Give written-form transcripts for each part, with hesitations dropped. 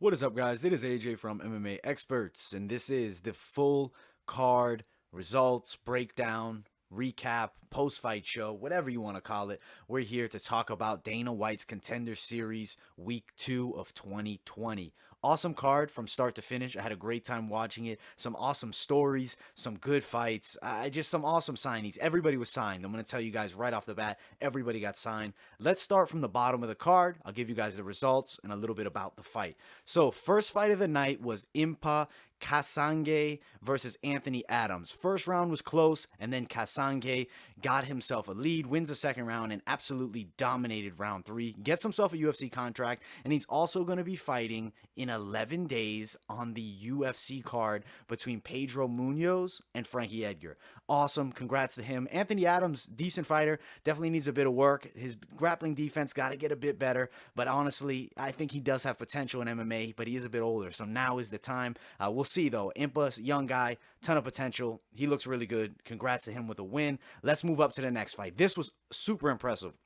What is up, guys? It is AJ from MMA Experts, and this is the full card results breakdown, recap, post fight show, whatever you want to call it. We're here to talk about Dana White's Contender Series Week 2 of 2020. Awesome card from start to finish. I had a great time watching it. Some awesome stories, some good fights, just some awesome signings. Everybody was signed. I'm going to tell you guys right off the bat, everybody got signed. Let's start from the bottom of the card. I'll give you guys the results and a little bit about the fight. So, first fight of the night was Impa Kasange versus Anthony Adams. First round was close, and then Kasange got himself a lead, wins the second round, and absolutely dominated round 3. Gets himself a UFC contract, and he's also going to be fighting in 11 days on the UFC card between Pedro Munoz and Frankie Edgar. Awesome. Congrats to him. Anthony Adams, decent fighter, definitely needs a bit of work. His grappling defense got to get a bit better, but honestly, I think he does have potential in MMA, but he is a bit older, so now is the time. We'll see, though. Impa, young guy, ton of potential. He looks really good. Congrats to him with a win. Let's move up to the next fight. This was super impressive.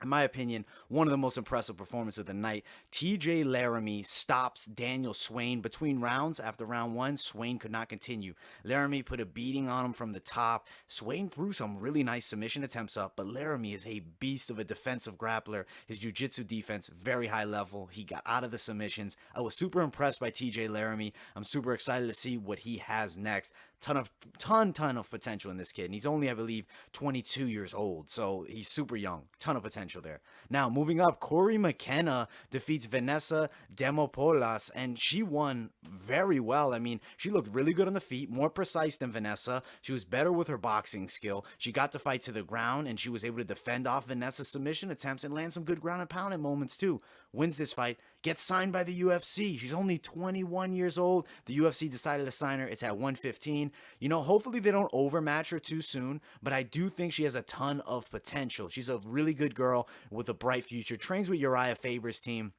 In my opinion, one of the most impressive performances of the night. TJ Laramie stops Daniel Swain between rounds. After round 1, Swain could not continue. Laramie put a beating on him from the top. Swain threw some really nice submission attempts up, but Laramie is a beast of a defensive grappler. His jiu-jitsu defense, very high level. He got out of the submissions. I was super impressed by TJ Laramie. I'm super excited to see what he has next. Ton of potential in this kid, and he's only, I believe, 22 years old, so he's super young. Ton of potential there. Now, moving up, Corey McKenna defeats Vanessa Demopoulos, and she won very well. I mean, she looked really good on the feet, more precise than Vanessa. She was better with her boxing skill. She got to fight to the ground, and she was able to defend off Vanessa's submission attempts and land some good ground and pound at moments too. Wins this fight, gets signed by the UFC. She's only 21 years old. The UFC decided to sign her. It's at 115. You know, hopefully they don't overmatch her too soon, but I do think she has a ton of potential. She's a really good girl with a bright future. Trains with Uriah Faber's team.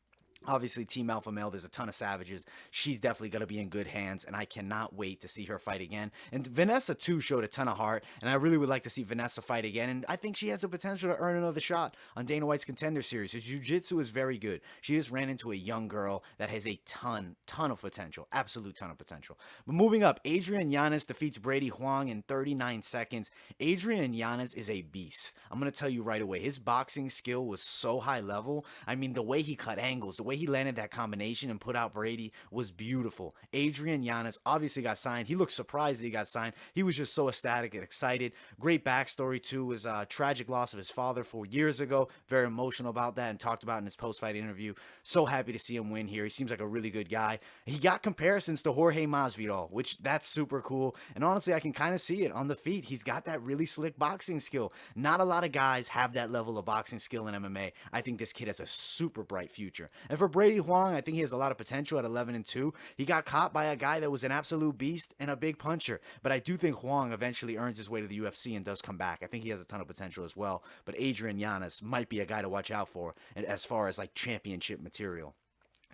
Obviously, Team Alpha Male, there's a ton of savages. She's definitely going to be in good hands, and I cannot wait to see her fight again. And Vanessa, too, showed a ton of heart, and I really would like to see Vanessa fight again, and I think she has the potential to earn another shot on Dana White's Contender Series. Her jiu-jitsu is very good. She just ran into a young girl that has a ton of potential, absolute ton of potential. But moving up, Adrian Yanez defeats Brady Huang in 39 seconds. Adrian Yanez is a beast. I'm going to tell you right away, his boxing skill was so high level. I mean, the way he cut angles, the way he landed that combination and put out Brady was beautiful. Adrian Yanez obviously got signed. He looked surprised that he got signed. He was just so ecstatic and excited. Great backstory too. His tragic loss of his father 4 years ago. Very emotional about that and talked about in his post-fight interview. So happy to see him win here. He seems like a really good guy. He got comparisons to Jorge Masvidal, which that's super cool. And honestly, I can kind of see it on the feet. He's got that really slick boxing skill. Not a lot of guys have that level of boxing skill in MMA. I think this kid has a super bright future. And for Brady Huang, I think he has a lot of potential at 11-2. He got caught by a guy that was an absolute beast and a big puncher. But I do think Huang eventually earns his way to the UFC and does come back. I think he has a ton of potential as well. But Adrian Yanez might be a guy to watch out for as far as like championship material.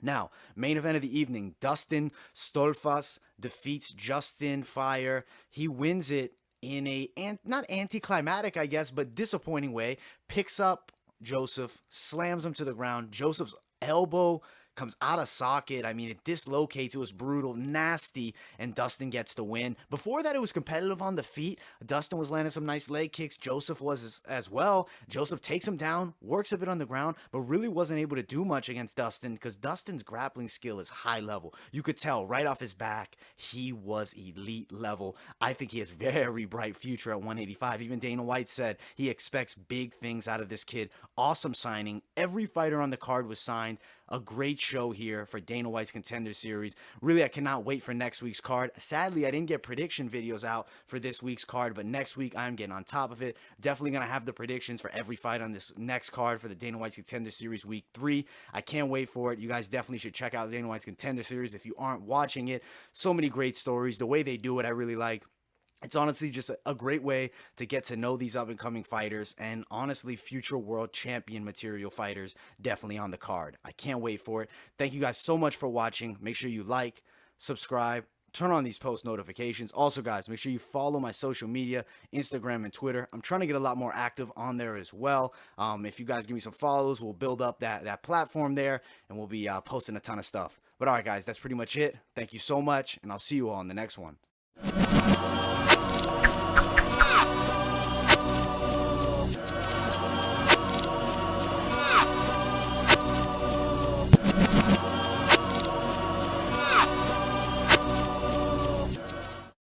Now, main event of the evening, Dustin Stolfas defeats Justin Fire. He wins it in a, not anticlimactic, I guess, but disappointing way. Picks up Joseph, slams him to the ground. Joseph's elbow comes out of socket. I mean, it dislocates. It was brutal, nasty, and Dustin gets the win. Before that, it was competitive on the feet. Dustin was landing some nice leg kicks. Joseph was as well. Joseph takes him down, works a bit on the ground, but really wasn't able to do much against Dustin because Dustin's grappling skill is high level. You could tell right off his back, he was elite level. I think he has very bright future at 185. Even Dana White said he expects big things out of this kid. Awesome signing. Every fighter on the card was signed. A great show here for Dana White's Contender Series. Really, I cannot wait for next week's card. Sadly, I didn't get prediction videos out for this week's card, but next week I'm getting on top of it. Definitely going to have the predictions for every fight on this next card for the Dana White's Contender Series Week 3. I can't wait for it. You guys definitely should check out Dana White's Contender Series if you aren't watching it. So many great stories. The way they do it, I really like. It's honestly just a great way to get to know these up-and-coming fighters and honestly future world champion material fighters definitely on the card. I can't wait for it. Thank you guys so much for watching. Make sure you like, subscribe, turn on these post notifications. Also, guys, make sure you follow my social media, Instagram and Twitter. I'm trying to get a lot more active on there as well. If you guys give me some follows, we'll build up that platform there, and we'll be posting a ton of stuff. But all right, guys, that's pretty much it. Thank you so much, and I'll see you all in the next one.